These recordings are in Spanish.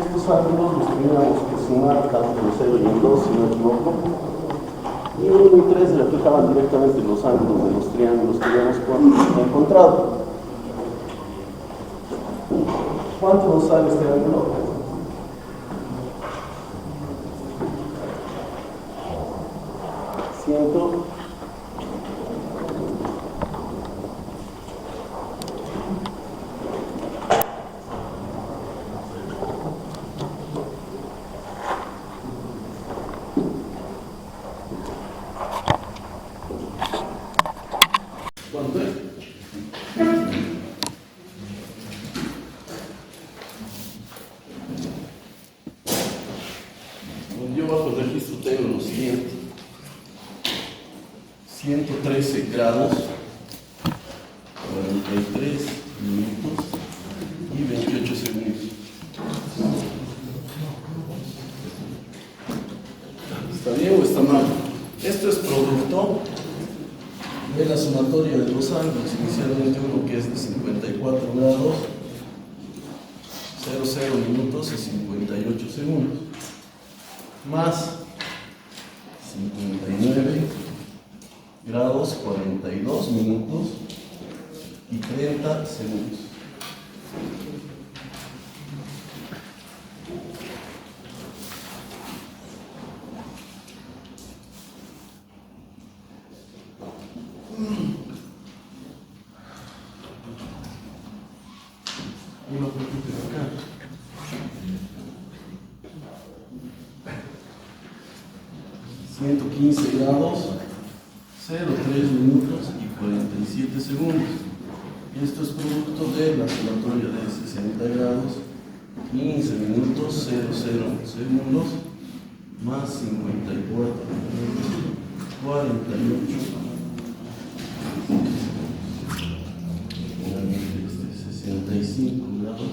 Estos ángulos los teníamos que sumar tanto en 0 y en 2, si no me equivoco. Y 1 y 3 reflejaban directamente los ángulos de los triángulos que habíamos encontrado. ¿Cuánto nos sale este ángulo? ¿Cuánto es? Yo bajo el registro tengo lo siguiente: 113 grados, 43 minutos y 28 segundos. ¿Está bien o está mal? Esto es producto de la sumatoria de los ángulos. Inicialmente uno que es de 54 grados, 00 minutos y 58 segundos, más 59 grados, 42 minutos y 30 segundos. Y lo repite acá. 115 grados, 03 minutos y 47 segundos. Y esto es producto de la sumatoria de 60 grados, 15 minutos, 00 segundos, más 54 minutos, 48. Finalmente 65 grados,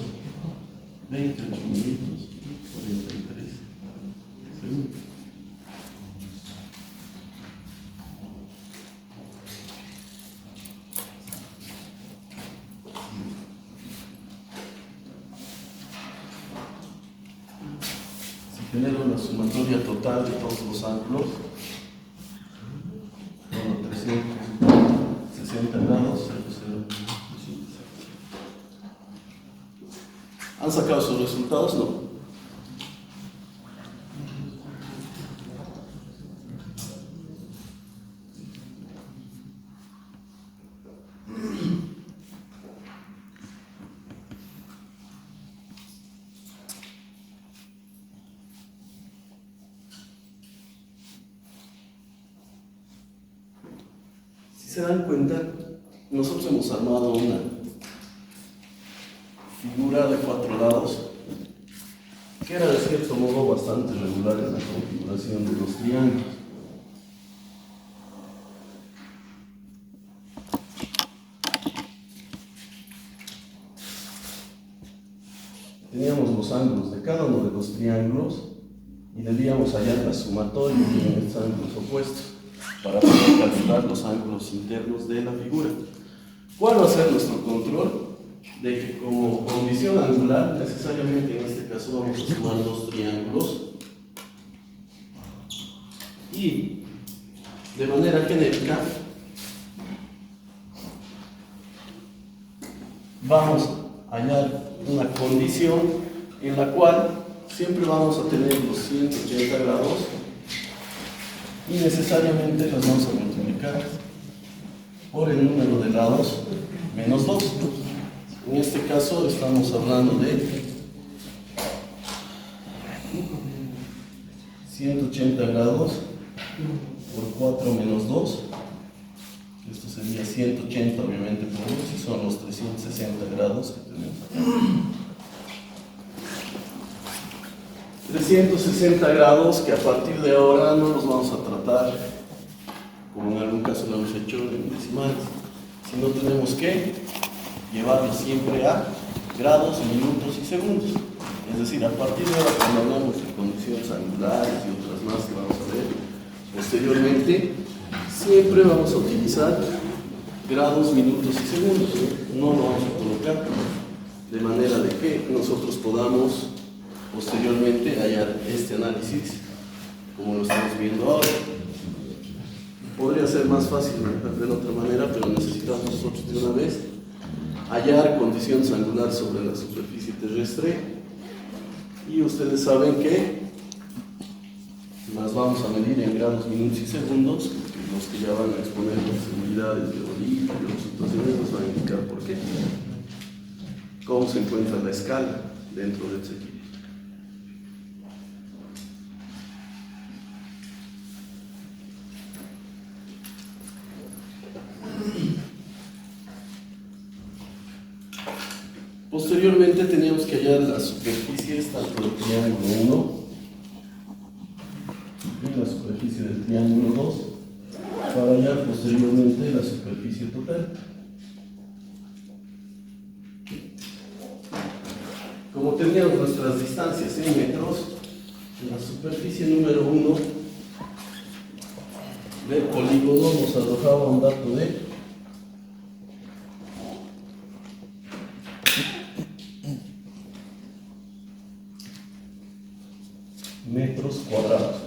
28 minutos y 43 segundos. Genero la sumatoria total de todos los ángulos, 360 grados, 00. ¿Han sacado sus resultados? No. Si se dan cuenta, nosotros hemos armado una figura de 4 lados que era de cierto modo bastante regular en la configuración de los triángulos. Teníamos los ángulos de cada uno de los triángulos y debíamos hallar la sumatoria en estos ángulos opuestos para poder calcular los ángulos internos de la figura. ¿Cuál va a ser nuestro control? De que como condición angular, necesariamente en este caso vamos a sumar dos triángulos y de manera genérica vamos a hallar una condición en la cual siempre vamos a tener los 180 grados y necesariamente los vamos a multiplicar por el número de lados menos 2. En este caso estamos hablando de 180 grados por 4 menos 2. Esto sería 180 obviamente por 2, y son los 360 grados que tenemos acá. 360 grados que a partir de ahora no los vamos a tratar como en algún caso lo hemos hecho en decimales, sino tenemos que llevarlo siempre a grados, minutos y segundos. Es decir, a partir de ahora, cuando hablamos de condiciones angulares y otras más que vamos a ver posteriormente, siempre vamos a utilizar grados, minutos y segundos. No lo vamos a colocar de manera de que nosotros podamos posteriormente hallar este análisis, como lo estamos viendo ahora. Podría ser más fácil de otra manera, pero necesitamos nosotros de una vez hallar condiciones angulares sobre la superficie terrestre, y ustedes saben que las vamos a medir en grados, minutos y segundos, porque los que ya van a exponer posibilidades de orilla y otras situaciones nos van a indicar por qué, cómo se encuentra la escala dentro del equilibrio. Posteriormente teníamos que hallar las superficies tanto del triángulo 1 y la superficie del triángulo 2 para hallar posteriormente la superficie total. Como teníamos nuestras distancias en metros, la superficie número 1 del polígono nos arrojaba un dato de metros cuadrados.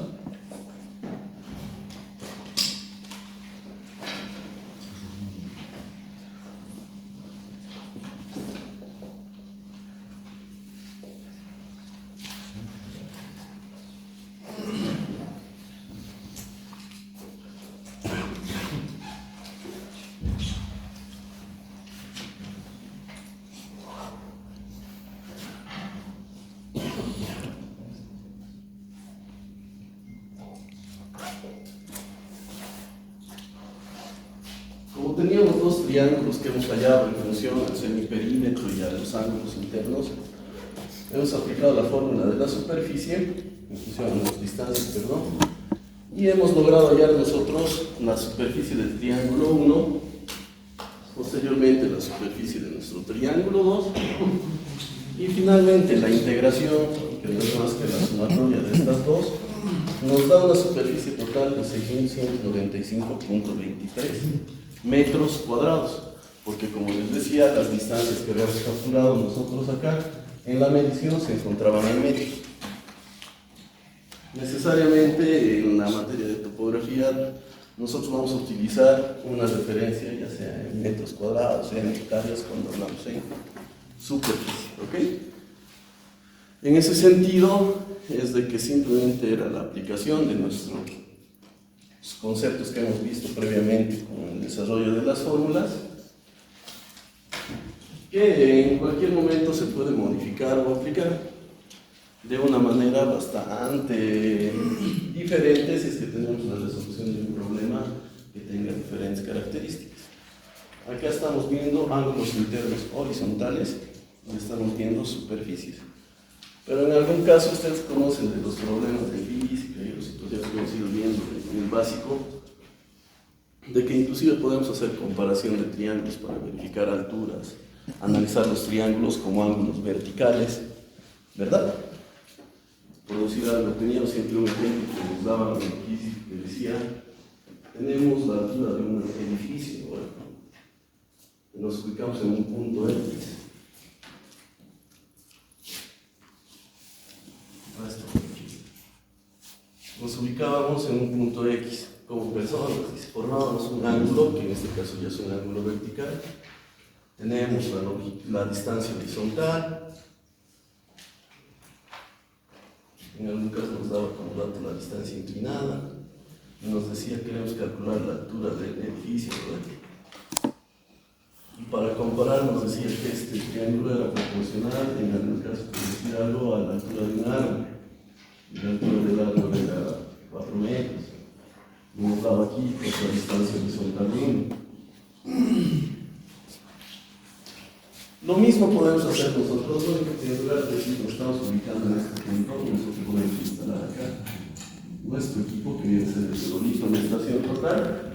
Como teníamos dos triángulos que hemos hallado en función al semiperímetro y a los ángulos internos, hemos aplicado la fórmula de la superficie, en función a las distancias, perdón, y hemos logrado hallar nosotros la superficie del triángulo 1, posteriormente la superficie de nuestro triángulo 2, y finalmente la integración, que no es más que la sumatoria de estas dos, nos da una superficie total de 6.195.23 metros cuadrados, porque como les decía, las distancias que habíamos capturado nosotros acá en la medición se encontraban en metros. Necesariamente en la materia de topografía nosotros vamos a utilizar una referencia, ya sea en metros cuadrados, en hectáreas, cuando hablamos en superficie, ¿ok? En ese sentido es de que simplemente era la aplicación de nuestros conceptos que hemos visto previamente con el desarrollo de las fórmulas, que en cualquier momento se puede modificar o aplicar de una manera bastante diferente si es que tenemos la resolución de un problema que tenga diferentes características. Acá estamos viendo ángulos internos horizontales y estamos viendo superficies. Pero en algún caso ustedes conocen de los problemas de física y los situaciones que hemos ido viendo en el básico, de que inclusive podemos hacer comparación de triángulos para verificar alturas, analizar los triángulos como ángulos verticales, ¿verdad? Por decir algo, teníamos siempre un ejemplo que nos daba en física que decía, tenemos la altura de un edificio, bueno, nos ubicamos en un punto X. Nos ubicábamos en un punto X como personas y formábamos un ángulo, que en este caso ya es un ángulo vertical. Tenemos la distancia horizontal. En algún caso nos daba como dato la distancia inclinada. Y nos decía que queremos calcular la altura del edificio, ¿verdad? Y para comparar nos decía que este triángulo era proporcional, en algún caso, por decir algo, a la altura de un árbol. Y la altura del árbol era 4 metros. Y nos daba aquí otra distancia horizontal 1. Lo mismo podemos hacer nosotros, porque en lugar de decir nos estamos ubicando en este punto, nosotros podemos instalar acá nuestro equipo que viene a ser el teodolito en estación total,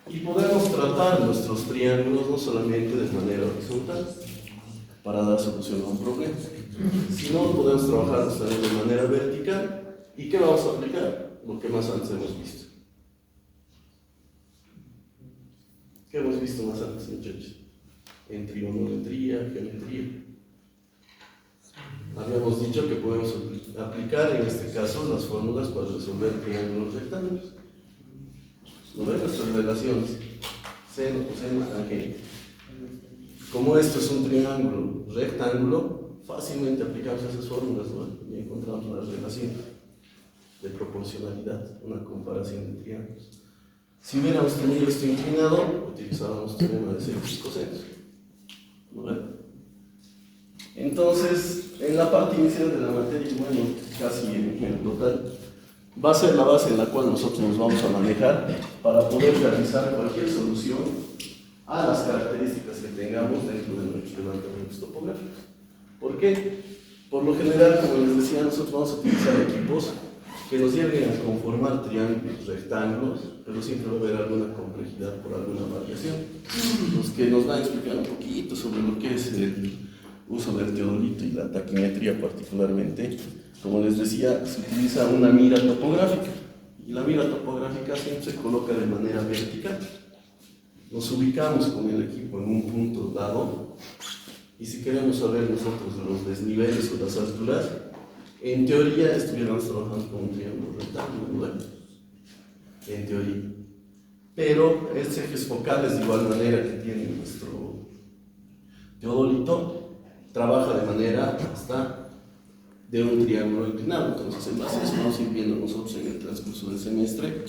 y podemos tratar nuestros triángulos no solamente de manera horizontal para dar solución a un problema, sino podemos trabajarlos también de manera vertical. ¿Y qué vamos a aplicar? Lo que más antes hemos visto. ¿Qué hemos visto más antes, muchachos? En trigonometría, geometría. habíamos dicho que podemos aplicar en este caso las fórmulas para resolver triángulos rectángulos. ¿No ven nuestras relaciones? Seno, coseno, tangente. Como esto es un triángulo rectángulo, fácilmente aplicamos esas fórmulas, ¿no? Y encontramos las relaciones de proporcionalidad, una comparación de triángulos. Si hubiéramos tenido esto inclinado, utilizábamos teorema de senos y cosenos. ¿No ven? Entonces, en la parte inicial de la materia, bueno, casi en el total, va a ser la base en la cual nosotros nos vamos a manejar para poder realizar cualquier solución a las características que tengamos dentro de nuestros levantamientos topográficos. ¿Por qué? Por lo general, como les decía, nosotros vamos a utilizar equipos que nos lleven a conformar triángulos, rectángulos, pero siempre va a haber alguna complejidad por alguna variación. Los que nos van a explicar un poquito sobre lo que es el uso del teodolito y la taquimetría particularmente. Como les decía, se utiliza una mira topográfica, y la mira topográfica siempre se coloca de manera vertical. Nos ubicamos con el equipo en un punto dado, y si queremos saber nosotros los desniveles o las alturas, en teoría estuviéramos trabajando con un triángulo rectángulo, ¿no? En teoría. Pero estos ejes focales, de igual manera que tiene nuestro teodolito, trabaja de manera hasta de un triángulo inclinado. Entonces, en base a eso vamos a ir viendo nosotros en el transcurso del semestre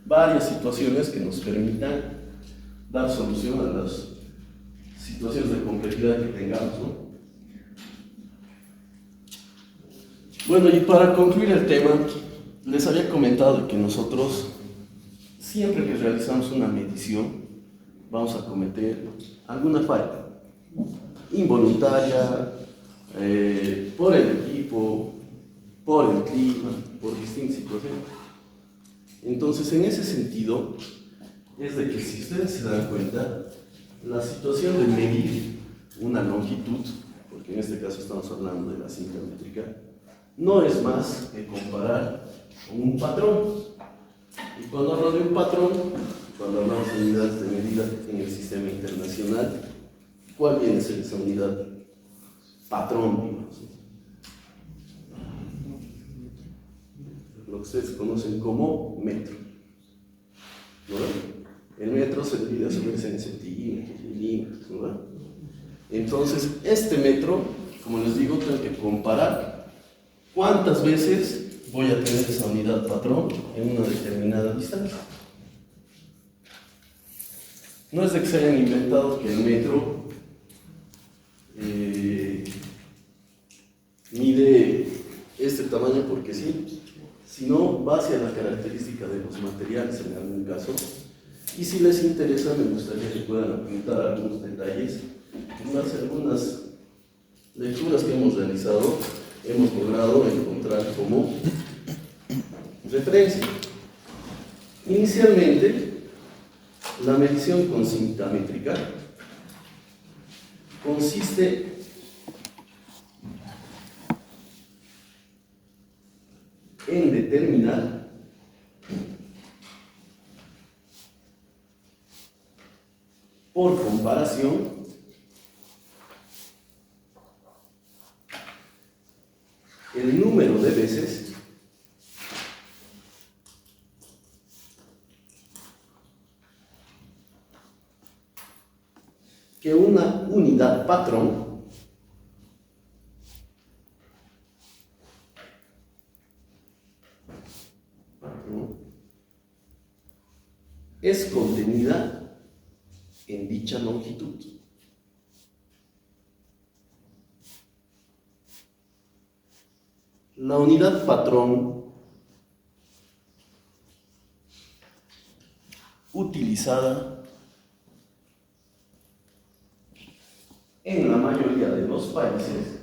varias situaciones que nos permitan dar solución a las situaciones de complejidad que tengamos, ¿no? Bueno, y para concluir el tema, les había comentado que nosotros, siempre que realizamos una medición, vamos a cometer alguna falla involuntaria, por el equipo, por el clima, por distintas situaciones. Entonces, en ese sentido, es de que si ustedes se dan cuenta, la situación de medir una longitud, porque en este caso estamos hablando de la cinta métrica, no es más que comparar con un patrón. Y cuando hablo de un patrón, cuando hablamos de unidades de medida en el sistema internacional, ¿cuál viene a ser esa unidad? Patrón, digamos. Lo que ustedes conocen como metro. ¿No? El metro se divide a su vez en centímetros, milímetros, ¿no? Entonces, este metro, como les digo, tengo que comparar cuántas veces voy a tener esa unidad patrón en una determinada distancia. No es de que se hayan inventado que el metro mide este tamaño porque sí, sino va hacia la característica de los materiales en algún caso. Y si les interesa, me gustaría que puedan apuntar algunos detalles. En base a algunas lecturas que hemos realizado, hemos logrado encontrar como referencia. Inicialmente, la medición con cinta métrica consiste en determinar por comparación el número de veces que una unidad patrón es contenida en dicha longitud. La unidad patrón utilizada en la mayoría de los países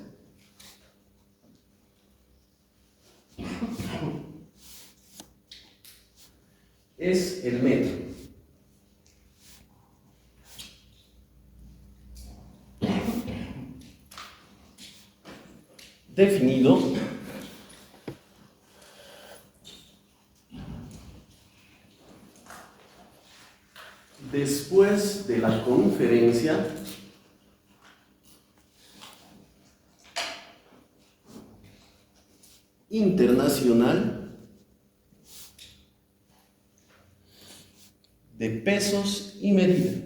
es el metro. Definido después de la conferencia internacional de pesos y medida.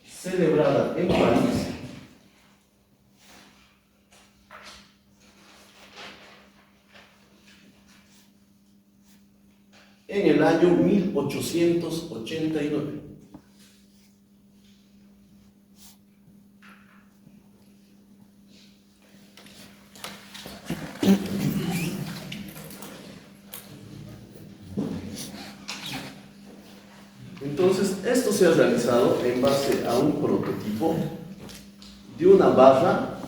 Celebrada en París en el año 1889. Entonces, esto se ha realizado en base a un prototipo de una barra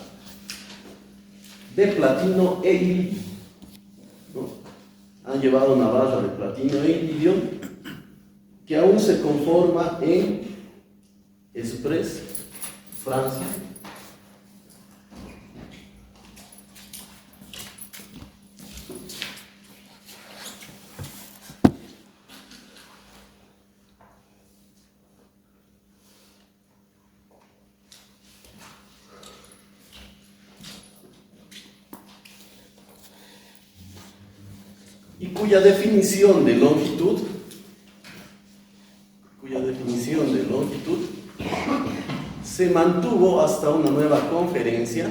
de platino e iridio, ¿no? Han llevado una barra de platino e iridio que aún se conforma en Express, Francia. Y cuya definición de longitud se mantuvo hasta una nueva conferencia.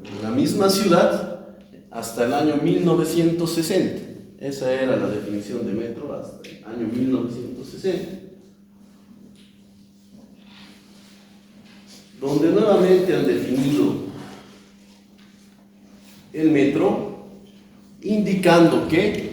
En la misma ciudad hasta el año 1960. Esa era la definición de metro hasta el año 1960. Donde nuevamente han definido el metro, indicando que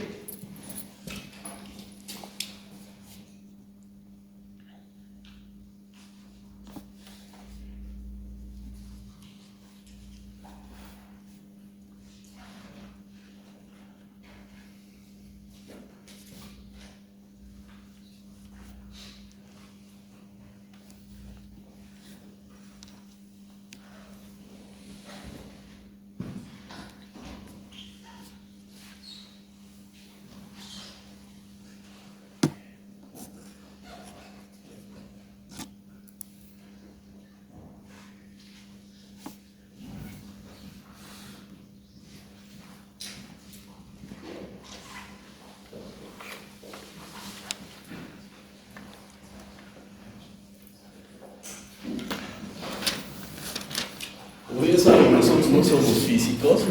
como bien saben, nosotros no somos físicos,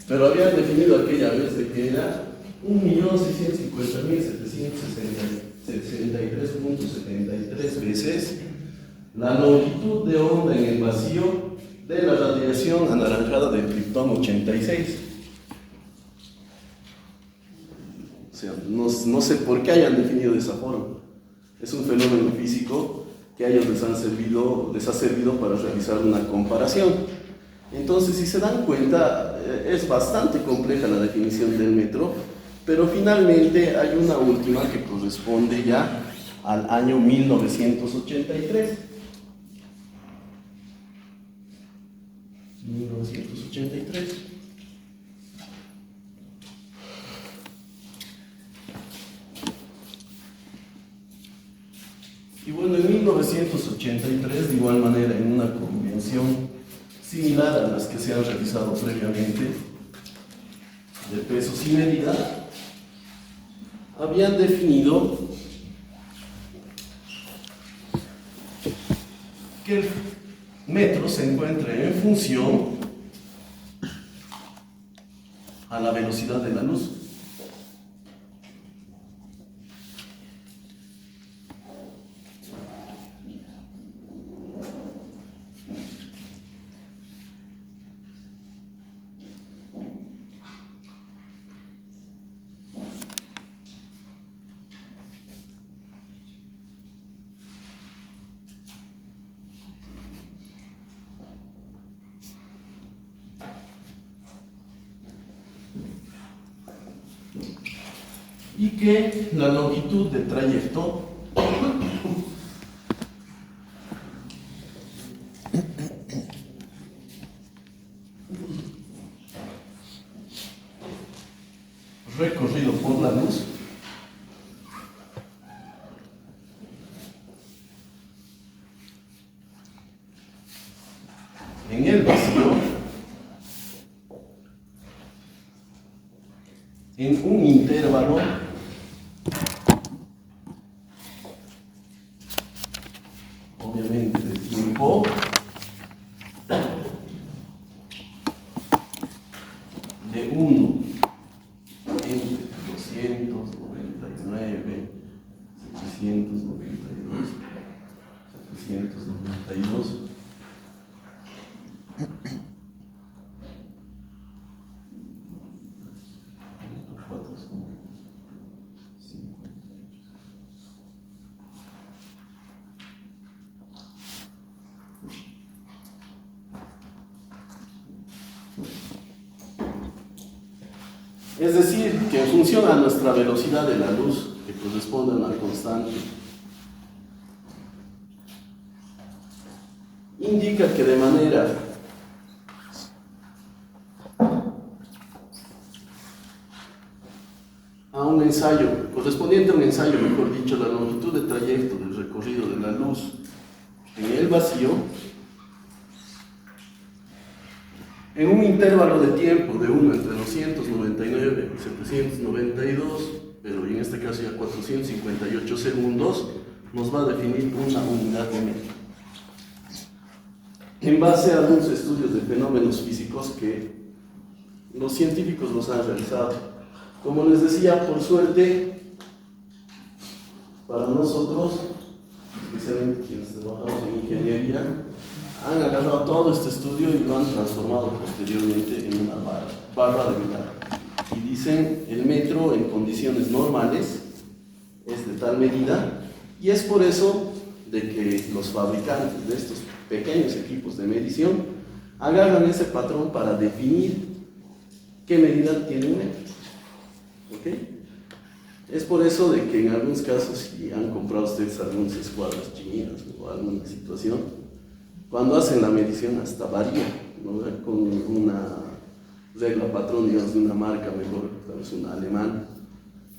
pero habían definido aquella vez de que era 1.650.763.73 veces la longitud de onda en el vacío de la radiación anaranjada del Krypton 86. O sea, no sé por qué hayan definido de esa forma. Es un fenómeno físico que a ellos les ha servido para realizar una comparación. Entonces, si se dan cuenta, es bastante compleja la definición del metro, pero finalmente hay una última que corresponde ya al año 1983. 1983. Y bueno, en 1983, de igual manera, en una convención similar a las que se han realizado previamente, de pesos y medida, habían definido que el metro se encuentra en función a la velocidad de la luz. Y que la longitud de trayecto recorrido por la luz. En el vacío, en un intervalo obviamente de tiempo de 1 entre 299, 792, 792. Es decir, que en función a nuestra velocidad de la luz, que corresponde a una constante, indica que de manera a un ensayo, correspondiente a un ensayo, mejor dicho, la longitud de trayecto del recorrido de la luz en el vacío, en un intervalo de tiempo de 1 entre 299 y 792, pero en este caso ya 458 segundos, nos va a definir una unidad de metro. En base a algunos estudios de fenómenos físicos que los científicos los han realizado. Como les decía, por suerte, para nosotros, especialmente quienes trabajamos en ingeniería, han agarrado todo este estudio y lo han transformado posteriormente en una barra de metal. Y dicen, el metro en condiciones normales es de tal medida, y es por eso de que los fabricantes de estos pequeños equipos de medición agarran ese patrón para definir qué medida tiene un metro. ¿Okay? Es por eso de que en algunos casos, si han comprado ustedes algunas escuadras chinas o alguna situación, cuando hacen la medición hasta varía, ¿no? Con una regla patrón, digamos, de una marca mejor, tal vez una alemana.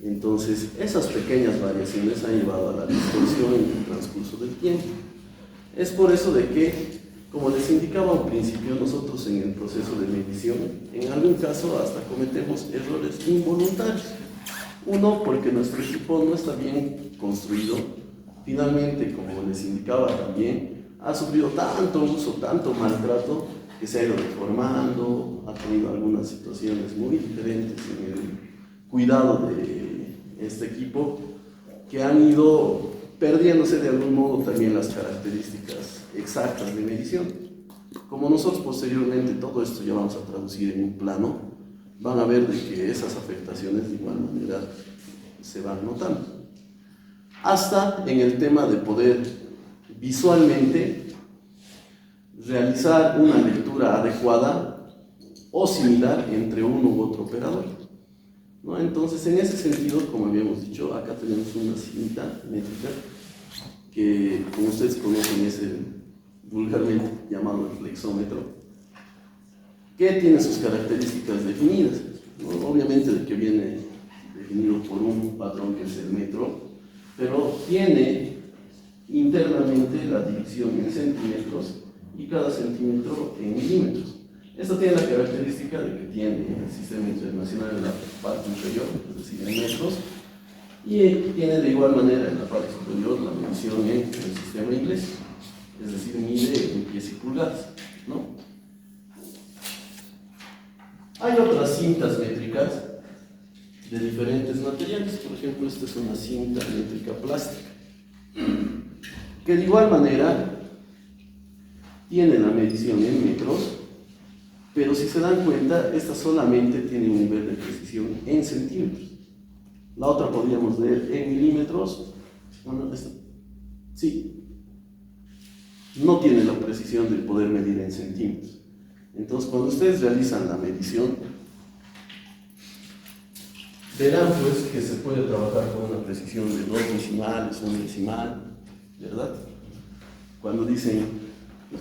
Entonces, esas pequeñas variaciones han llevado a la distorsión en el transcurso del tiempo. Es por eso de que, como les indicaba al principio, nosotros en el proceso de medición, en algún caso hasta cometemos errores involuntarios. Uno, porque nuestro equipo no está bien construido. Finalmente, como les indicaba también, ha sufrido tanto uso, tanto maltrato, que se ha ido deformando, ha tenido algunas situaciones muy diferentes en el cuidado de este equipo, que han ido perdiéndose de algún modo también las características exactas de medición. Como nosotros posteriormente todo esto ya vamos a traducir en un plano, van a ver de que esas afectaciones de igual manera se van notando. Hasta en el tema de poder visualmente realizar una lectura adecuada o similar entre uno u otro operador, ¿no? Entonces, en ese sentido, como habíamos dicho, acá tenemos una cinta métrica que, como ustedes conocen, es el vulgarmente llamado el flexómetro, que tiene sus características definidas, ¿no? Obviamente de que viene definido por un patrón que es el metro, pero tiene internamente la división en centímetros y cada centímetro en milímetros. Esto tiene la característica de que tiene el sistema internacional en la parte inferior, es decir, en metros, y tiene de igual manera en la parte superior la medición en el sistema inglés, es decir, mide en pies y pulgadas, ¿no? Hay otras cintas métricas de diferentes materiales. Por ejemplo, esta es una cinta métrica plástica, que de igual manera tiene la medición en metros, pero si se dan cuenta, esta solamente tiene un nivel de precisión en centímetros. La otra podríamos leer en milímetros. Bueno, esta sí, no tiene la precisión de poder medir en centímetros. Entonces, cuando ustedes realizan la medición, verán pues que se puede trabajar con una precisión de 2 decimales, 1 decimal, ¿verdad? Cuando dicen,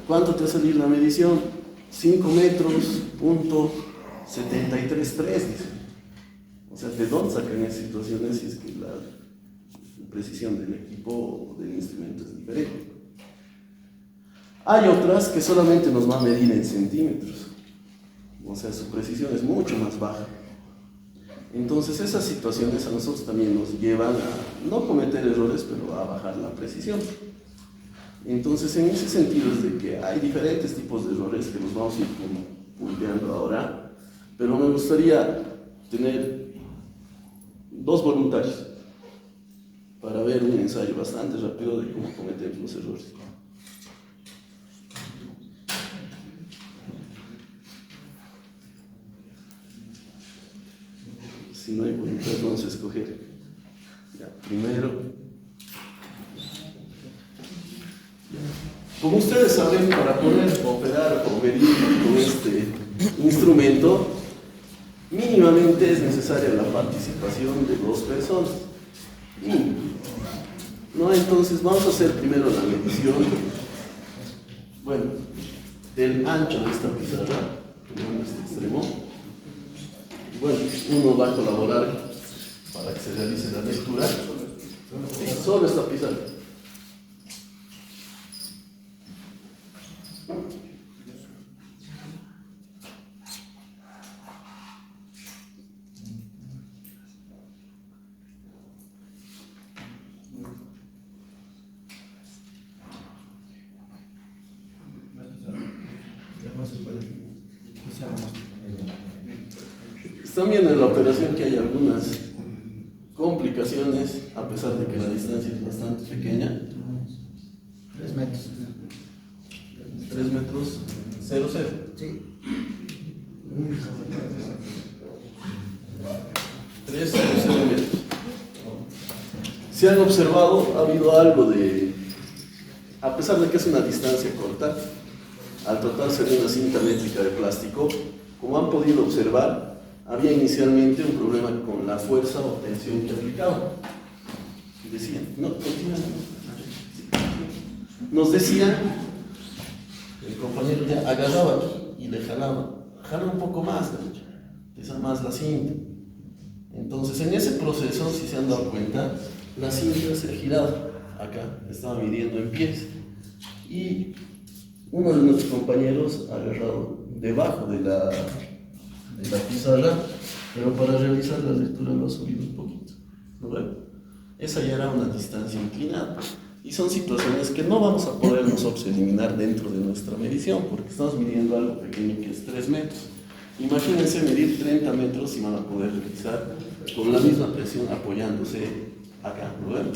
¿cuánto te va a salir la medición? 5 metros, punto 733, dicen. O sea, ¿de dónde sacan esas situaciones si es que la precisión del equipo o del instrumento es diferente? Hay otras que solamente nos va a medir en centímetros, o sea, su precisión es mucho más baja. Entonces esas situaciones a nosotros también nos llevan a no cometer errores, pero a bajar la precisión. Entonces en ese sentido es de que hay diferentes tipos de errores que los vamos a ir punteando ahora, pero me gustaría tener 2 voluntarios para ver un ensayo bastante rápido de cómo cometemos los errores. Si no hay voluntarios, vamos a escoger. Ya, primero. Como ustedes saben, para poder operar o medir con este instrumento, mínimamente es necesaria la participación de 2 personas. ¿No? Entonces vamos a hacer primero la medición, bueno, del ancho de esta pizarra, en este extremo. Bueno, uno va a colaborar para que se realice la lectura. Solo esta pizarra. Están viendo en la operación que hay algunas complicaciones, a pesar de que la distancia es bastante pequeña. 3 metros. 3 metros, 0, 0. Sí. 3, 0, 0 metros. Si han observado, ha habido algo de, a pesar de que es una distancia corta, al tratarse de una cinta métrica de plástico, como han podido observar, había inicialmente un problema con la fuerza o tensión que aplicaba. Decían, no, continúa. Nos decían, el compañero ya agarraba y le jalaba, jala un poco más, pesa más la cinta. Entonces, en ese proceso, si se han dado cuenta, la cinta se ha girado. Acá estaba midiendo en pies. Y uno de nuestros compañeros ha agarrado debajo de la pizarra, pero para realizar la lectura lo ha subido un poquito. ¿No ven? Esa ya era una distancia inclinada. Y son situaciones que no vamos a poder nosotros eliminar dentro de nuestra medición, porque estamos midiendo algo pequeño que es 3 metros. Imagínense medir 30 metros y van a poder realizar con la misma presión apoyándose acá. ¿No ven?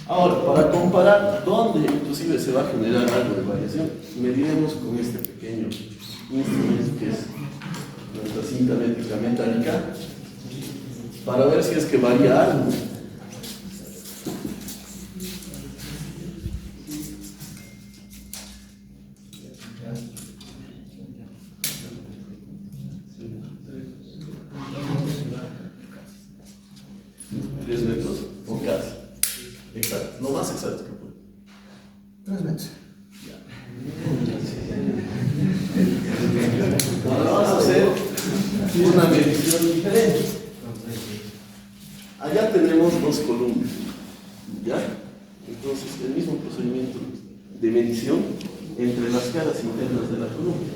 Ahora, para comparar dónde inclusive se va a generar algo de variación, mediremos con este pequeño instrumento que es nuestra cinta métrica metálica, para ver si es que varía algo. ¿3 metros? O casi. Exacto, lo más exacto que puede. 3 metros. Ahora vamos a hacer una medición diferente. Allá tenemos 2 columnas, ¿ya? Entonces, el mismo procedimiento de medición entre las caras internas de la columna,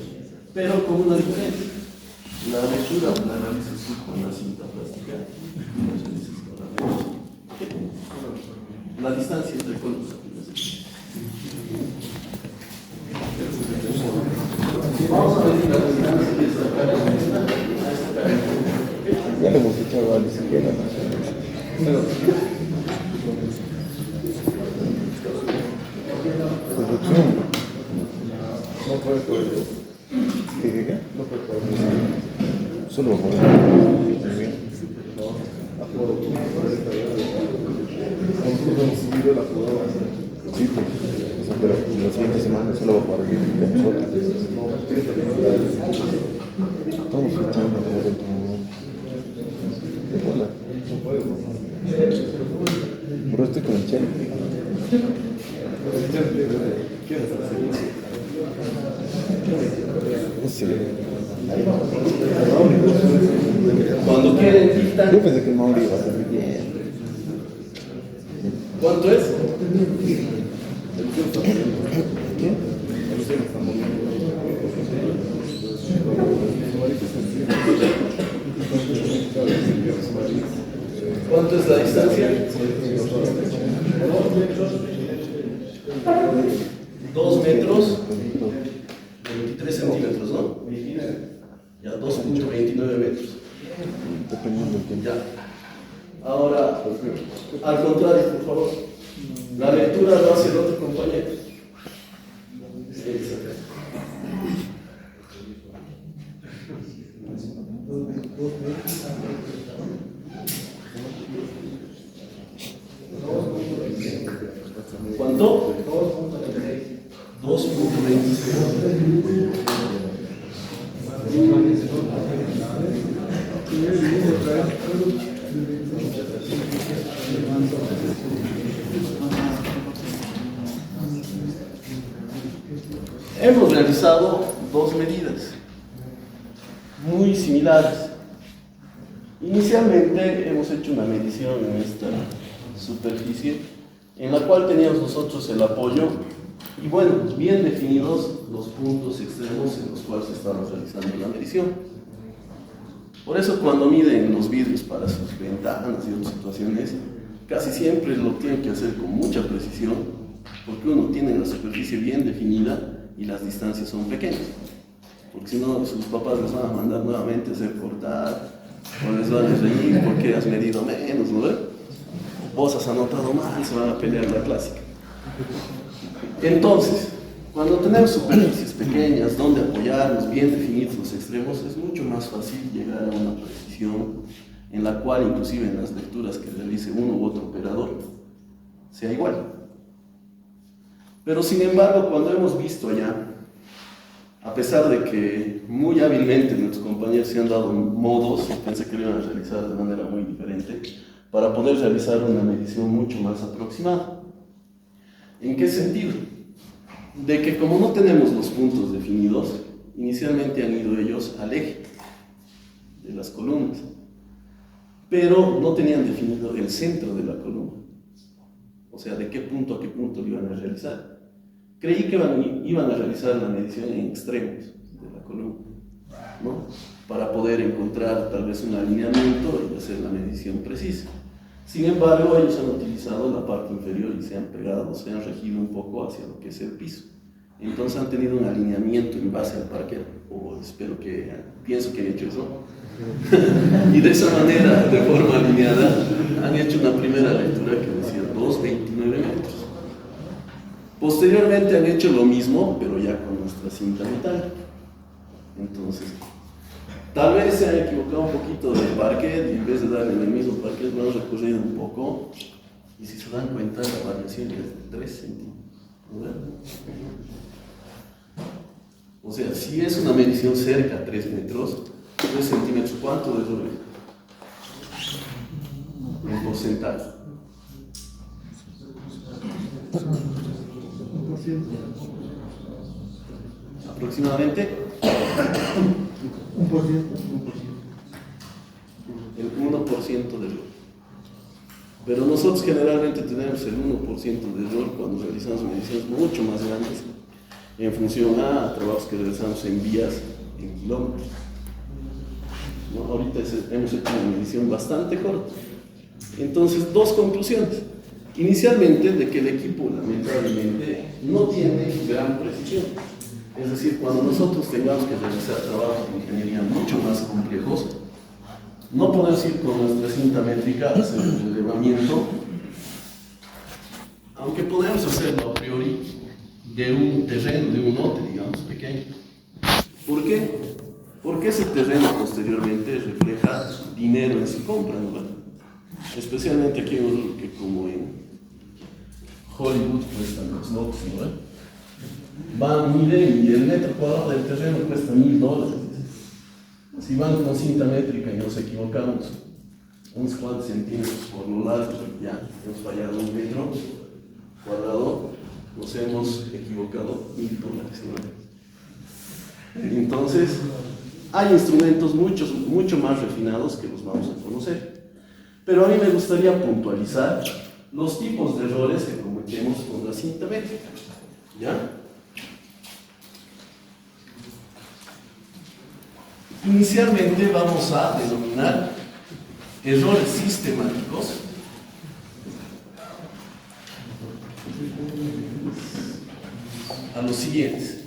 pero con una diferencia. La lectura la realizas tú con la cinta plástica y la realizas con la medición. La distancia entre columnas. Vamos a medir la distancia de esta cara a esta cara. Ya le hemos echado a la izquierda. Producción. No puede poder. ¿Qué? No puede poder. Solo va a poder. Muy bien. Nosotros hemos subido la jugada. Sí, pues. O sea, pero la siguiente semana solo va a poder ir con nosotros. Estamos fichando por el pero estoy con el Chelo. Cuando quieren necesitan. Yo pensé que el Mauri iba a salir bien. ¿Cuánto es? ¿Cuánto es la distancia? 2 metros, 23 centímetros, ¿no? Ya, 2.29 metros. Dependiendo del tiempo. Ya. Ahora, al contrario, por favor. La lectura lo hace el otro compañero. ¿Cuánto? 2.26. Hemos realizado dos medidas muy similares. Inicialmente hemos hecho una medición en esta superficie en la cual teníamos nosotros el apoyo y bueno, bien definidos los puntos extremos en los cuales estamos realizando la medición. Por eso cuando miden los vidrios para sus ventanas y otras situaciones, casi siempre lo tienen que hacer con mucha precisión, porque uno tiene la superficie bien definida y las distancias son pequeñas. Porque si no, sus papás les van a mandar nuevamente a hacer cortar, o les van a reñir porque has medido menos, ¿no? Vos has anotado mal, se van a pelear la clásica. Entonces, cuando tenemos superficies pequeñas donde apoyarnos, bien definidos los extremos, es mucho más fácil llegar a una precisión en la cual inclusive en las lecturas que realice uno u otro operador sea igual. Pero sin embargo, cuando hemos visto allá, a pesar de que muy hábilmente nuestros compañeros se han dado modos, pensé que lo iban a realizar de manera muy diferente, para poder realizar una medición mucho más aproximada. ¿En qué sentido? De que como no tenemos los puntos definidos, inicialmente han ido ellos al eje de las columnas, pero no tenían definido el centro de la columna, o sea, de qué punto a qué punto lo iban a realizar. Creí que iban a realizar la medición en extremos de la columna, ¿no? Para poder encontrar tal vez un alineamiento y hacer la medición precisa. Sin embargo, ellos han utilizado la parte inferior y se han pegado, se han regido un poco hacia lo que es el piso. Entonces han tenido un alineamiento en base al parquet, o pienso que han hecho eso. Y de esa manera, de forma alineada, han hecho una primera lectura que decía 2.29 metros. Posteriormente han hecho lo mismo, pero ya con nuestra cinta metálica. Entonces, tal vez se han equivocado un poquito del parquet y en vez de darle el mismo parquet, lo han recorrido un poco. Y si se dan cuenta, la variación es de 3 centímetros. O sea, si es una medición cerca a 3 metros, 3 centímetros, ¿cuánto de doble? En porcentaje. Aproximadamente el 1% de error. Pero nosotros generalmente tenemos el 1% de error cuando realizamos mediciones mucho más grandes en función a trabajos que realizamos en vías en kilómetros, ¿no? Ahorita hemos hecho una medición bastante corta. Entonces, dos conclusiones. Inicialmente, de que el equipo lamentablemente no tiene gran precisión. Es decir, cuando nosotros tengamos que realizar trabajos de ingeniería mucho más complejos, no podemos ir con nuestra cinta métrica a hacer el relevamiento, aunque podemos hacerlo a priori de un terreno, de un lote, digamos, pequeño. ¿Por qué? Porque ese terreno posteriormente refleja dinero en su compra, ¿no? Especialmente aquí en Oruro, que como en Hollywood cuestan los lotes, ¿no? Van, miden y el metro cuadrado del terreno cuesta $1,000. Si van con cinta métrica y nos equivocamos unos cuantos centímetros por lo largo, ya hemos fallado 1 metro cuadrado, nos hemos equivocado $1,000, ¿no? Entonces, hay instrumentos mucho más refinados que los vamos a conocer. Pero a mí me gustaría puntualizar los tipos de errores que cometemos con la cinta métrica. ¿Ya? Inicialmente vamos a denominar errores sistemáticos a los siguientes.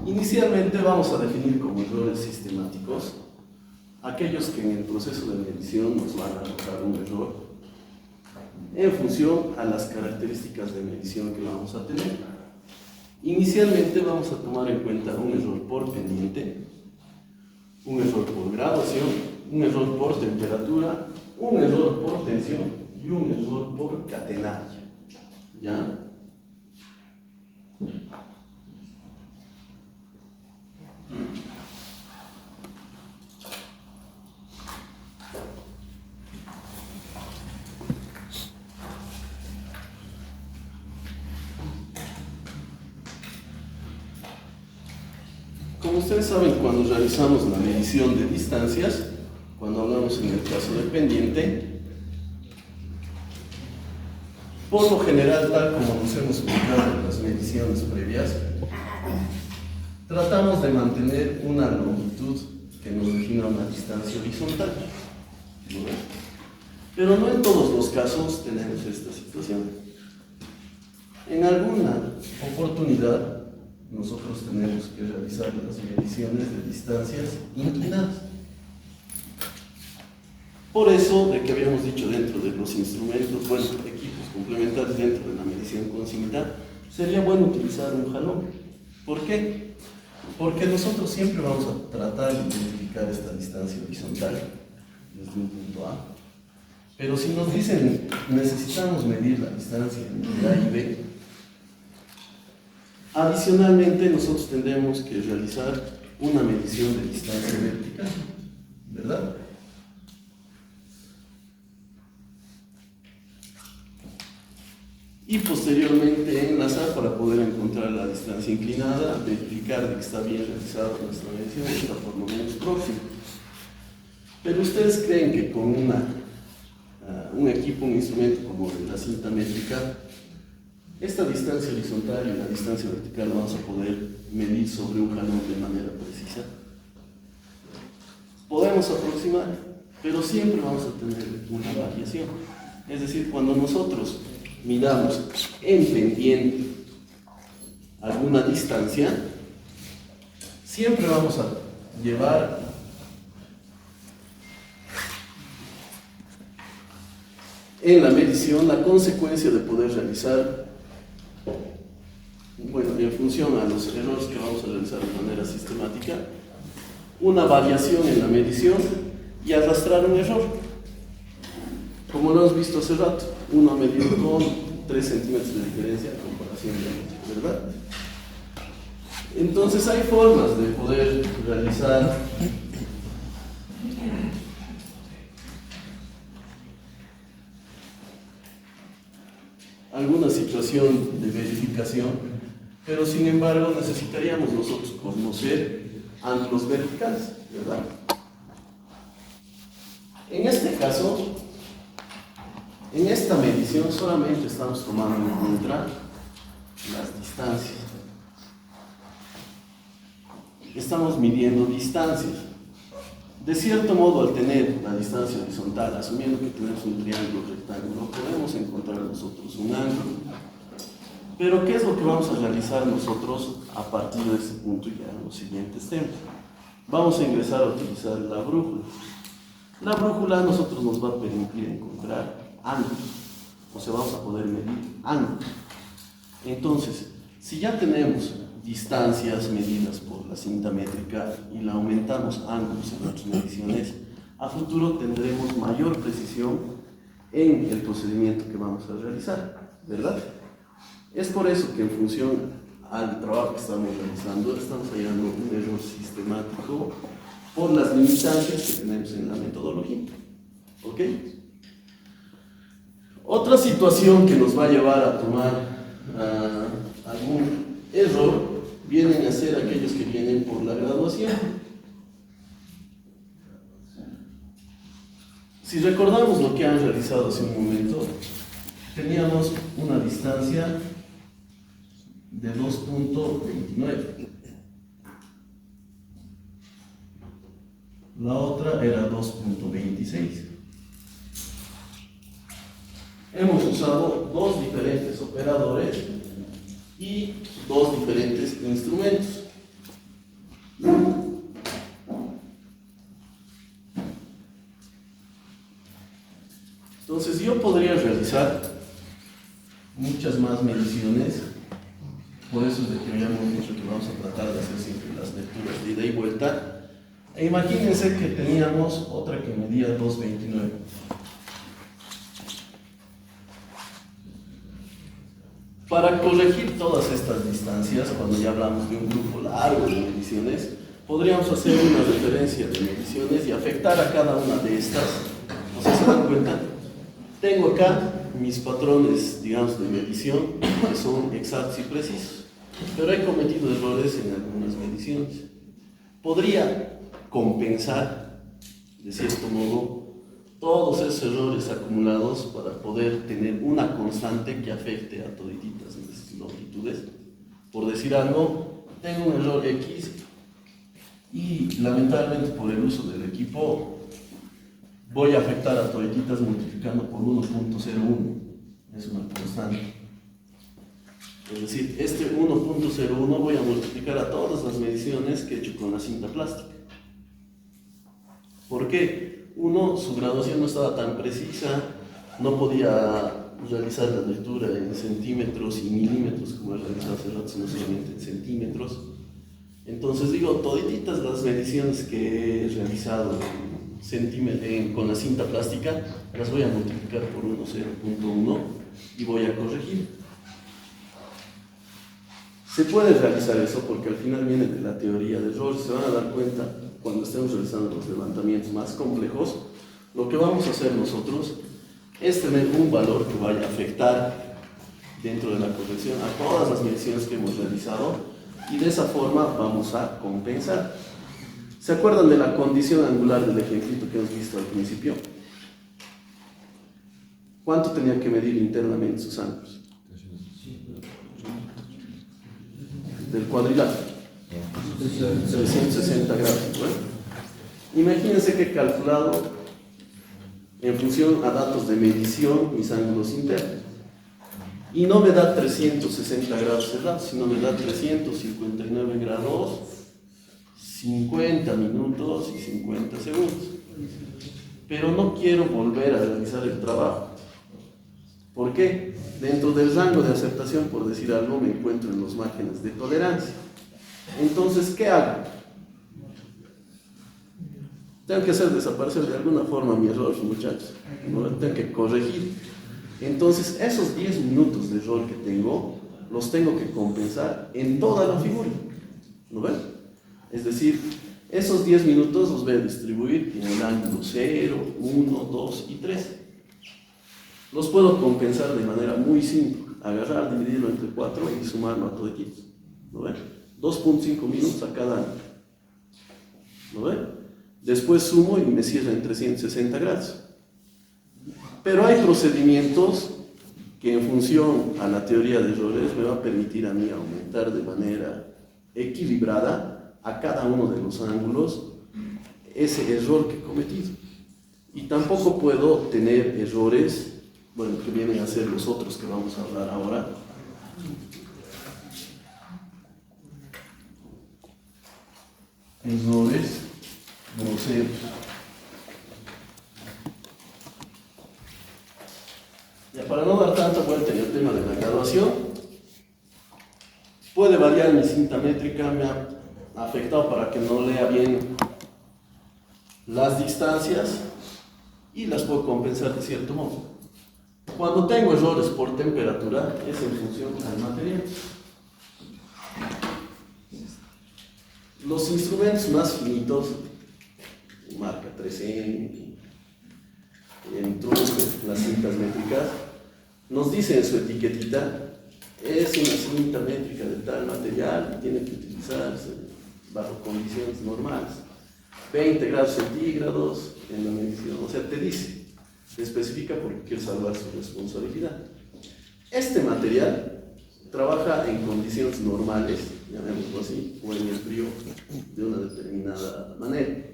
Inicialmente vamos a definir como errores sistemáticos aquellos que en el proceso de medición nos van a arrojar un error en función a las características de medición que vamos a tener. Inicialmente vamos a tomar en cuenta un error por pendiente, un error por graduación, un error por temperatura, un error por tensión y un error por catenario. ¿Ya? Como ustedes saben, cuando realizamos la medición de distancias, cuando hablamos en el caso de pendiente, por lo general, tal como nos hemos ubicado en las mediciones previas, tratamos de mantener una longitud que nos defina una distancia horizontal, ¿no? Pero no en todos los casos tenemos esta situación. En alguna oportunidad, nosotros tenemos que realizar las mediciones de distancias inclinadas. Por eso, de que habíamos dicho dentro de los instrumentos, bueno, equipos complementarios dentro de la medición con cinta, sería bueno utilizar un jalón. ¿Por qué? Porque nosotros siempre vamos a tratar de identificar esta distancia horizontal desde un punto A. Pero si nos dicen, necesitamos medir la distancia entre A y B, adicionalmente nosotros tendremos que realizar una medición de distancia vertical, ¿verdad? Y posteriormente enlazar para poder encontrar la distancia inclinada, verificar de que está bien realizada nuestra medición y está por lo menos próxima. Pero ustedes creen que con un equipo, un instrumento como la cinta métrica, esta distancia horizontal y la distancia vertical la vamos a poder medir sobre un jalón de manera precisa? Podemos aproximar, pero siempre vamos a tener una variación. Es decir, cuando nosotros midamos en pendiente alguna distancia, siempre vamos a llevar en la medición la consecuencia de poder realizar, bueno, en función a los errores que vamos a realizar de manera sistemática, una variación en la medición y arrastrar un error. Como lo hemos visto hace rato, uno ha medido con 3 centímetros de diferencia en comparación de otro, ¿verdad? Entonces hay formas de poder realizar alguna situación de verificación, pero sin embargo necesitaríamos nosotros conocer ángulos verticales, ¿verdad? En este caso, en esta medición solamente estamos tomando en cuenta las distancias. Estamos midiendo distancias. De cierto modo, al tener la distancia horizontal, asumiendo que tenemos un triángulo rectángulo, podemos encontrar nosotros un ángulo. Pero, ¿qué es lo que vamos a realizar nosotros a partir de este punto ya en los siguientes temas? Vamos a ingresar a utilizar la brújula. La brújula a nosotros nos va a permitir encontrar ángulos, o sea, vamos a poder medir ángulos. Entonces, si ya tenemos distancias medidas por la cinta métrica y la aumentamos ángulos en nuestras mediciones, a futuro tendremos mayor precisión en el procedimiento que vamos a realizar, ¿verdad? Es por eso que en función al trabajo que estamos realizando, estamos hallando un error sistemático por las limitantes que tenemos en la metodología. ¿Ok? Otra situación que nos va a llevar a tomar algún error vienen a ser aquellos que vienen por la graduación. Si recordamos lo que han realizado hace un momento, teníamos una distancia de 2.29. La otra era 2.26. Hemos usado dos diferentes operadores y dos diferentes instrumentos. Entonces yo podría realizar muchas más mediciones, por eso es de que habíamos dicho que vamos a tratar de hacer siempre las lecturas de ida y vuelta. E imagínense que teníamos otra que medía 2.29. Para corregir todas estas distancias, cuando ya hablamos de un grupo largo de mediciones, podríamos hacer una referencia de mediciones y afectar a cada una de estas. No sé si se dan cuenta. Tengo acá mis patrones, digamos, de medición, que son exactos y precisos, pero he cometido errores en algunas mediciones. Podría compensar, de cierto modo, todos esos errores acumulados para poder tener una constante que afecte a todititas en estas longitudes. Por decir algo, tengo un error X y lamentablemente por el uso del equipo voy a afectar a todititas multiplicando por 1.01. Es una constante. Es decir, este 1.01 voy a multiplicar a todas las mediciones que he hecho con la cinta plástica. ¿Por qué? Uno, su graduación no estaba tan precisa, no podía realizar la lectura en centímetros y milímetros como he realizado hace rato, sino solamente en centímetros. Entonces digo, todititas las mediciones que he realizado con la cinta plástica las voy a multiplicar por 0.1 y voy a corregir. Se puede realizar eso porque al final viene de la teoría de errores. Se van a dar cuenta cuando estemos realizando los levantamientos más complejos. Lo que vamos a hacer nosotros es tener un valor que vaya a afectar dentro de la corrección a todas las mediciones que hemos realizado y de esa forma vamos a compensar. ¿Se acuerdan de la condición angular del ejemplito que hemos visto al principio? ¿Cuánto tenía que medir internamente sus ángulos? Del cuadrilátero. 360 grados. Bueno, imagínense que he calculado en función a datos de medición mis ángulos internos. Y no me da 360 grados cerrados, sino me da 359 grados, 50 minutos y 50 segundos. Pero no quiero volver a realizar el trabajo. ¿Por qué? Dentro del rango de aceptación, por decir algo, me encuentro en los márgenes de tolerancia. Entonces, ¿qué hago? Tengo que hacer desaparecer de alguna forma mi error, muchachos. ¿No? Tengo que corregir. Entonces, esos 10 minutos de error que tengo, los tengo que compensar en toda la figura. ¿No ven? Es decir, esos 10 minutos los voy a distribuir en el ángulo 0, 1, 2 y 3. Los puedo compensar de manera muy simple. Agarrar, dividirlo entre 4 y sumarlo a todo equipo. ¿No ven? 2.5 minutos a cada ángulo. ¿No ven? Después sumo y me cierra en 360 grados. Pero hay procedimientos que en función a la teoría de errores me va a permitir a mí aumentar de manera equilibrada a cada uno de los ángulos ese error que he cometido. Y tampoco puedo tener errores, bueno, que vienen a ser los otros que vamos a hablar ahora. Errores groseros. Ya para no dar tanta vuelta en el tema de la graduación, puede variar mi cinta métrica, me ha afectado para que no lea bien las distancias y las puedo compensar de cierto modo. Cuando tengo errores por temperatura, es en función del material. Los instrumentos más finitos, marca 3M, en las cintas métricas, nos dicen en su etiquetita, es una cinta métrica de tal material, tiene que utilizarse bajo condiciones normales. 20 grados centígrados en la medición, o sea, te especifica porque quiere salvar su responsabilidad. Este material trabaja en condiciones normales, llamémoslo así, o en el frío de una determinada manera.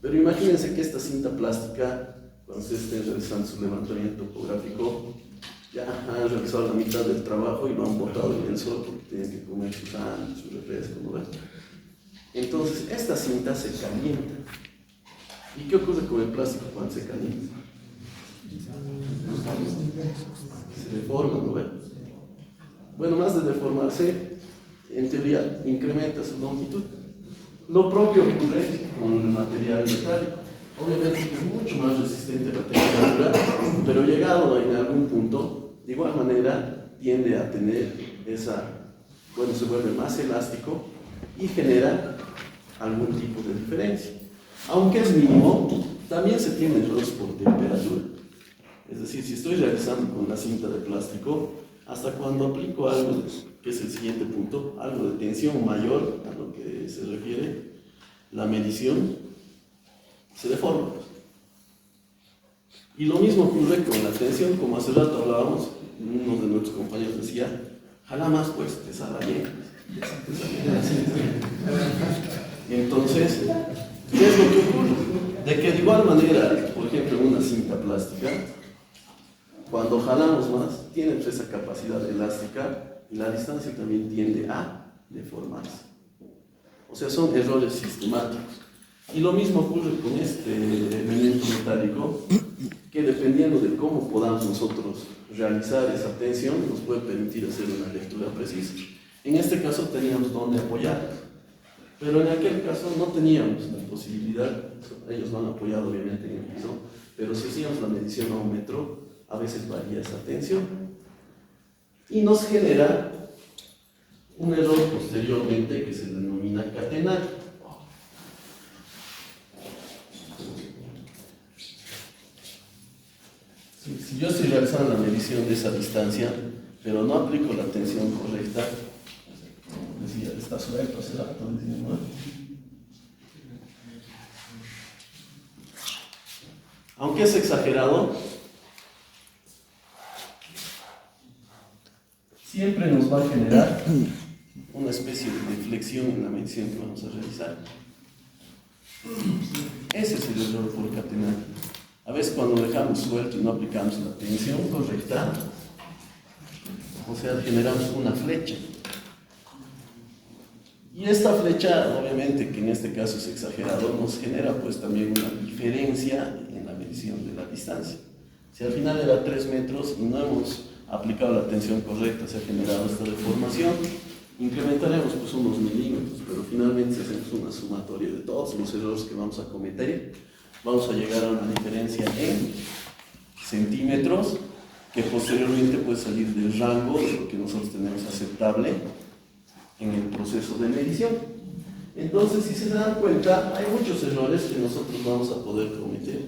Pero imagínense que esta cinta plástica, cuando ustedes estén realizando su levantamiento topográfico, ya han realizado la mitad del trabajo y lo han botado en el sol porque tienen que comer sus sándwiches, su refresco, ¿no ven? Entonces, esta cinta se calienta. ¿Y qué ocurre con el plástico cuando se calienta? Se deforma, ¿no ven? Bueno, más de deformarse, en teoría incrementa su longitud. Lo propio ocurre con el material metálico. Obviamente es mucho más resistente a la temperatura, pero llegado en algún punto, de igual manera tiende a tener se vuelve más elástico y genera algún tipo de diferencia. Aunque es mínimo, también se tienen errores por temperatura. Es decir, si estoy realizando con la cinta de plástico, hasta cuando aplico algo, que es el siguiente punto, algo de tensión mayor a lo que se refiere, la medición se deforma. Y lo mismo ocurre con la tensión, como hace rato hablábamos, uno de nuestros compañeros decía, jala más pues, te sale bien. Entonces, ¿qué es lo que ocurre? De que de igual manera, por ejemplo, en una cinta plástica, cuando jalamos más, tiene esa capacidad elástica y la distancia también tiende a deformarse. O sea, son errores sistemáticos. Y lo mismo ocurre con este elemento metálico, que dependiendo de cómo podamos nosotros realizar esa tensión, nos puede permitir hacer una lectura precisa. En este caso teníamos donde apoyar, pero en aquel caso no teníamos la posibilidad, ellos lo han apoyado obviamente en el piso, pero si hacíamos la medición a un metro, a veces varía esa tensión y nos genera un error posteriormente que se denomina catenario. Si yo estoy realizando la medición de esa distancia, pero no aplico la tensión correcta, decía, está suelto, hace rato, ¿no? Aunque es exagerado, siempre nos va a generar una especie de deflexión en la medición que vamos a realizar. Ese es el error por catenario. A veces cuando dejamos suelto y no aplicamos la tensión correcta, o sea, generamos una flecha. Y esta flecha, obviamente, que en este caso es exagerado, nos genera pues también una diferencia en la medición de la distancia. Si al final era 3 metros y no hemos aplicado la tensión correcta, se ha generado esta deformación, incrementaremos pues unos milímetros, pero finalmente si hacemos una sumatoria de todos los errores que vamos a cometer, vamos a llegar a una diferencia en centímetros que posteriormente puede salir del rango de lo que nosotros tenemos aceptable en el proceso de medición. Entonces, si se dan cuenta, hay muchos errores que nosotros vamos a poder cometer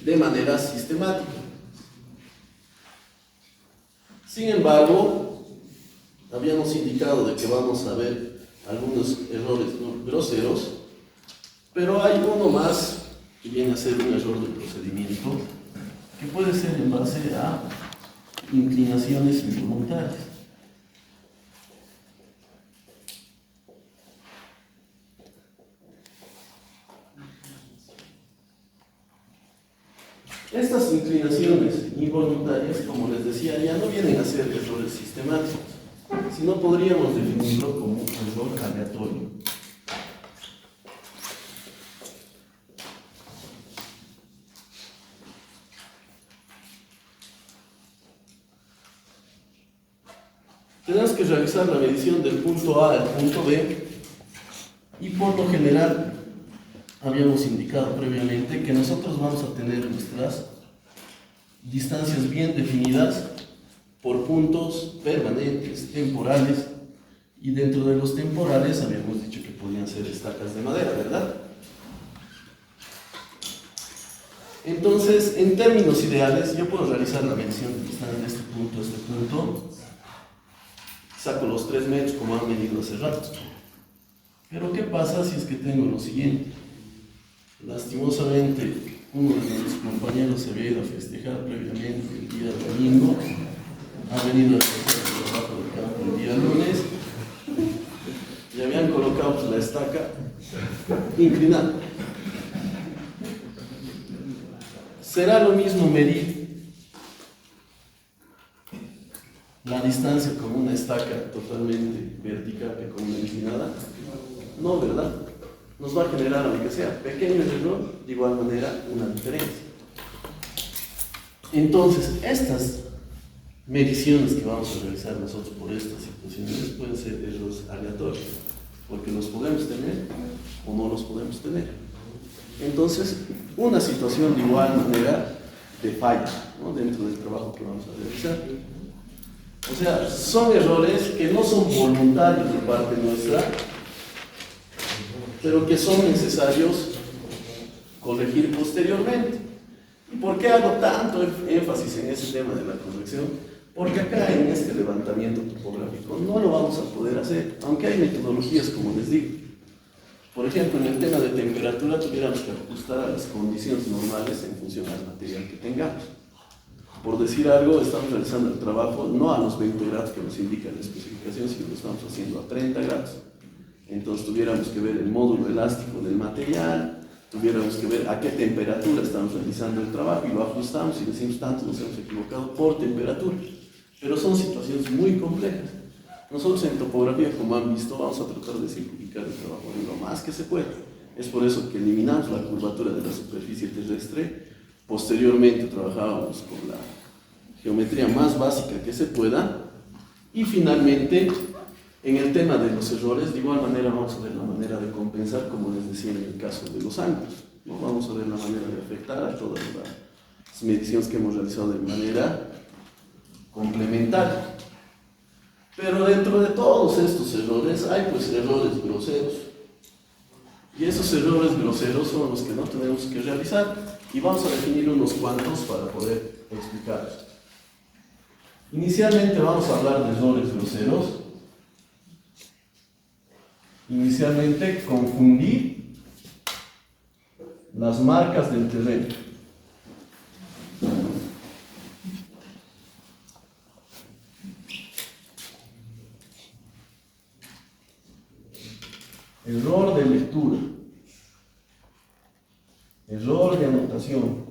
de manera sistemática. Sin embargo, habíamos indicado de que vamos a ver algunos errores groseros, pero hay uno más que viene a ser un error de procedimiento que puede ser en base a inclinaciones involuntarias. Estas inclinaciones involuntarias, como les decía, ya no vienen a ser errores sistemáticos, sino podríamos definirlo como un error aleatorio. tenemos que realizar la medición del punto A al punto B y por lo general habíamos indicado previamente que nosotros vamos a tener nuestras distancias bien definidas por puntos permanentes, temporales, y dentro de los temporales habíamos dicho que podían ser estacas de madera, ¿verdad? Entonces, en términos ideales, yo puedo realizar la medición de distancia de este punto a este punto, saco los 3 metros como han medido hace rato. Pero ¿qué pasa si es que tengo lo siguiente? Lastimosamente, uno de nuestros compañeros se había ido a festejar previamente el día domingo, ha venido a hacer el trabajo del campo el día lunes, y habían colocado pues, la estaca inclinada. ¿Será lo mismo medir la distancia con una estaca totalmente vertical que con una inclinada? No, ¿verdad? Nos va a generar, aunque sea pequeño error, de igual manera una diferencia. Entonces, estas mediciones que vamos a realizar nosotros por estas situaciones pueden ser errores aleatorios, porque los podemos tener o no los podemos tener. Entonces, una situación de igual manera de falla, ¿no? Dentro del trabajo que vamos a realizar. O sea, son errores que no son voluntarios de parte nuestra, pero que son necesarios corregir posteriormente. ¿Y por qué hago tanto énfasis en ese tema de la corrección? Porque acá en este levantamiento topográfico no lo vamos a poder hacer, aunque hay metodologías, como les digo. Por ejemplo, en el tema de temperatura tuviéramos que ajustar a las condiciones normales en función al material que tengamos. Por decir algo, estamos realizando el trabajo no a los 20 grados que nos indica la especificación, sino que lo estamos haciendo a 30 grados. Entonces tuviéramos que ver el módulo elástico del material, tuviéramos que ver a qué temperatura estamos realizando el trabajo y lo ajustamos y decimos tanto nos hemos equivocado por temperatura. Pero son situaciones muy complejas. Nosotros en topografía, como han visto, vamos a tratar de simplificar el trabajo lo más que se pueda. Es por eso que eliminamos la curvatura de la superficie terrestre. Posteriormente trabajábamos con la geometría más básica que se pueda. Y finalmente, en el tema de los errores, de igual manera vamos a ver la manera de compensar, como les decía en el caso de los ángulos, ¿no? Vamos a ver la manera de afectar a todas las mediciones que hemos realizado de manera complementaria. Pero dentro de todos estos errores hay pues errores groseros. Y esos errores groseros son los que no tenemos que realizar. Y vamos a definir unos cuantos para poder explicarlos. Inicialmente vamos a hablar de errores groseros. Inicialmente, confundir las marcas del terreno. Error de lectura. Error de anotación.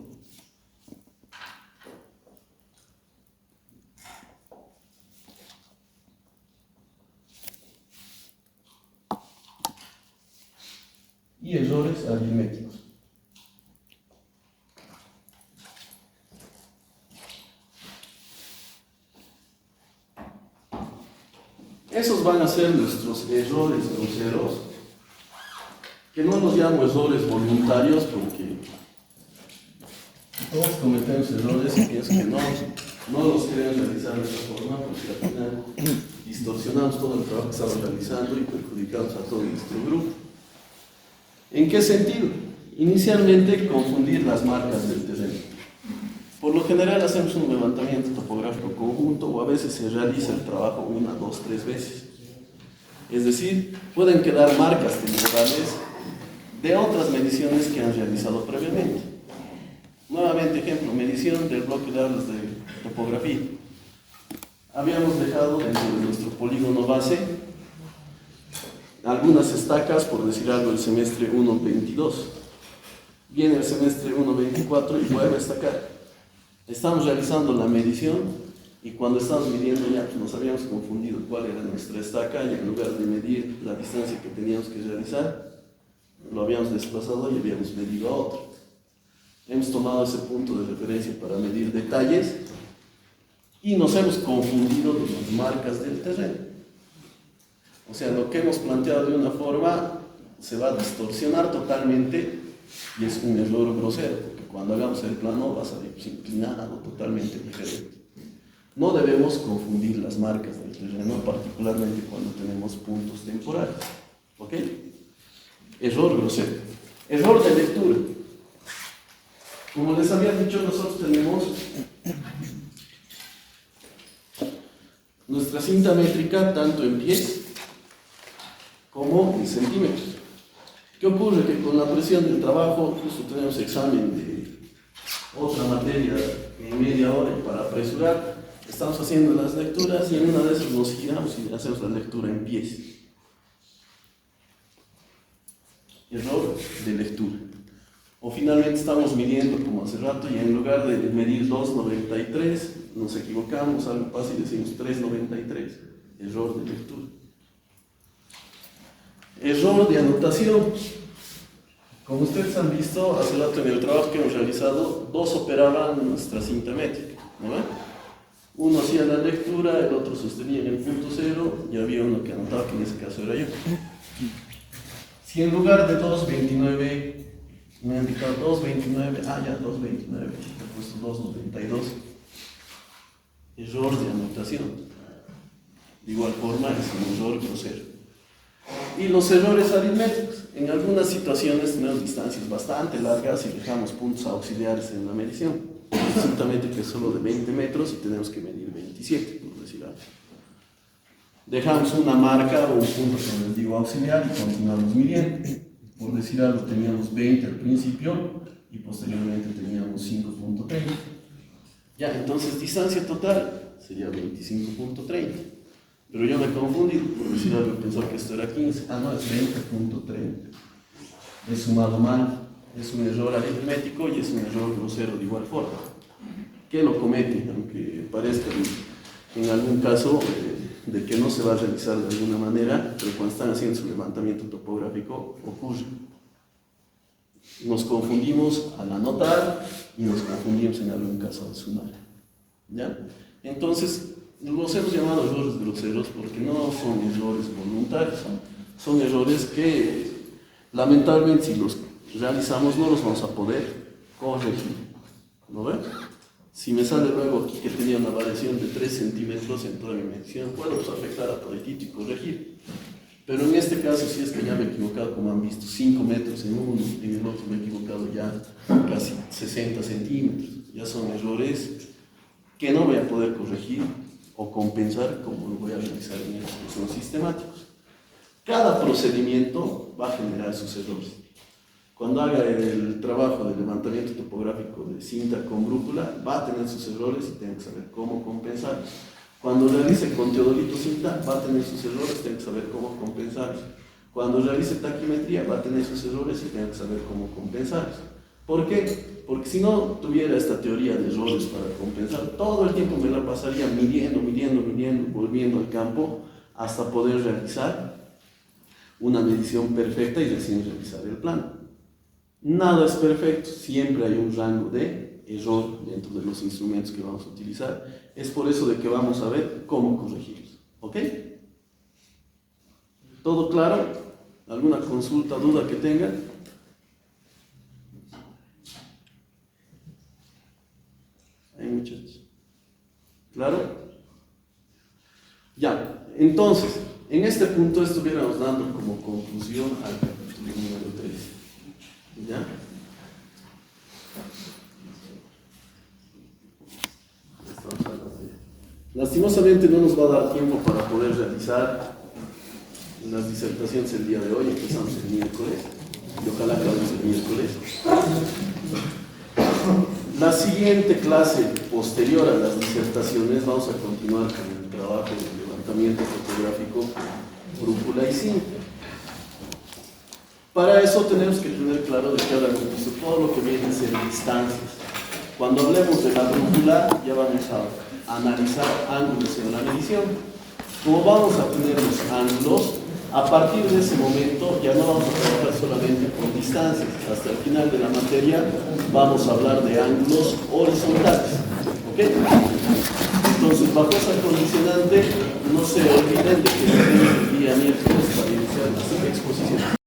Y errores aritméticos. Esos van a ser nuestros errores groseros, que no los llamo errores voluntarios porque todos cometemos errores y pienso que no los queremos realizar de esta forma porque al final distorsionamos todo el trabajo que estamos realizando y perjudicamos a todo nuestro grupo. ¿En qué sentido? Inicialmente, confundir las marcas del terreno. Por lo general hacemos un levantamiento topográfico conjunto o a veces se realiza el trabajo 1, 2, 3 veces. Es decir, pueden quedar marcas temporales de otras mediciones que han realizado previamente. Nuevamente, ejemplo, medición del bloque de aulas de topografía. Habíamos dejado dentro de nuestro polígono base algunas estacas, por decir algo, el semestre 1-22. Viene el semestre 1-24 y vuelve a estacar. Estamos realizando la medición y cuando estamos midiendo ya pues nos habíamos confundido cuál era nuestra estaca y en lugar de medir la distancia que teníamos que realizar, lo habíamos desplazado y habíamos medido a otro. Hemos tomado ese punto de referencia para medir detalles y nos hemos confundido de las marcas del terreno. O sea, lo que hemos planteado de una forma se va a distorsionar totalmente y es un error grosero, porque cuando hagamos el plano va a salir inclinado totalmente diferente. No debemos confundir las marcas del terreno, particularmente cuando tenemos puntos temporales. ¿Ok? Error grosero. Error de lectura. Como les había dicho, nosotros tenemos nuestra cinta métrica tanto en pies como en centímetros. ¿Qué ocurre? Que con la presión del trabajo, justo tenemos examen de otra materia en media hora y para apresurar, estamos haciendo las lecturas y en una de esas nos giramos y hacemos la lectura en pies. Error de lectura. O finalmente estamos midiendo como hace rato y en lugar de medir 2,93 nos equivocamos, algo pasa y decimos 3,93. Error de lectura. Error de anotación. Como ustedes han visto, hace rato en el trabajo que hemos realizado, dos operaban nuestra cinta métrica, ¿no ven? Uno hacía la lectura, el otro sostenía en el punto cero y había uno que anotaba, que en ese caso era yo. Si en lugar de 2,29 me han indicado 2,29, ya 2,29, he puesto 2,92, error de anotación. De igual forma es un error grosero. Y los errores aritméticos. En algunas situaciones tenemos distancias bastante largas y dejamos puntos auxiliares en la medición. Exactamente que es solo de 20 metros y tenemos que medir 27, por decir algo. Dejamos una marca o un punto con el digo auxiliar y continuamos midiendo. Por decir algo, teníamos 20 al principio y posteriormente teníamos 5,30. Ya, entonces distancia total sería 25,30. Pero yo me confundí, por decir algo, pensó que esto era 15. No, es 20,30. He sumado mal, es un error aritmético y es un error grosero de igual forma. ¿Qué lo comete? Aunque parezca en algún caso de que no se va a realizar de alguna manera, pero cuando están haciendo su levantamiento topográfico ocurre. Nos confundimos al anotar y nos confundimos en algún caso al sumar. ¿Ya? Entonces, los hemos llamado errores groseros porque no son errores voluntarios, son errores que lamentablemente si los realizamos no los vamos a poder corregir. ¿Lo ven? Si me sale luego aquí que tenía una variación de 3 centímetros en toda mi medición, puedo afectar a toditito y corregir. Pero en este caso, si es que ya me he equivocado, como han visto, 5 metros en uno, en el otro me he equivocado ya casi 60 centímetros. Ya son errores que no voy a poder corregir o compensar como lo voy a realizar en estos procesos sistemáticos. Cada procedimiento va a generar sus errores. Cuando haga el trabajo de levantamiento topográfico de cinta con brújula, va a tener sus errores y tengo que saber cómo compensarlos. Cuando realice con teodolito cinta, va a tener sus errores, tengo que saber cómo compensarlos. Cuando realice taquimetría, va a tener sus errores y tengo que saber cómo compensarlos. ¿Por qué? Porque si no tuviera esta teoría de errores para compensar, todo el tiempo me la pasaría midiendo, volviendo al campo hasta poder realizar una medición perfecta y recién realizar el plano. Nada es perfecto, siempre hay un rango de error dentro de los instrumentos que vamos a utilizar. Es por eso de que vamos a ver cómo corregirlos. ¿Ok? ¿Todo claro? ¿Alguna consulta, duda que tengan? ¿Hay muchachos? ¿Claro? Ya, entonces, en este punto estuviéramos dando como conclusión al capítulo número 3. ¿Ya? Lastimosamente no nos va a dar tiempo para poder realizar las disertaciones el día de hoy. Empezamos el miércoles y ojalá acabemos el miércoles. La siguiente clase posterior a las disertaciones vamos a continuar con el trabajo de levantamiento fotográfico, brújula y cinta. Para eso tenemos que tener claro de que ahora hemos visto todo lo que viene a ser distancias. Cuando hablemos de la brújula ya vamos a analizar ángulos en la medición. Como vamos a tener los ángulos, a partir de ese momento ya no vamos a trabajar solamente con distancias. Hasta el final de la materia vamos a hablar de ángulos horizontales. ¿Ok? Estos Entonces, bajo esa condicionante, no se olviden de que tenemos el día miércoles para iniciar las exposiciones.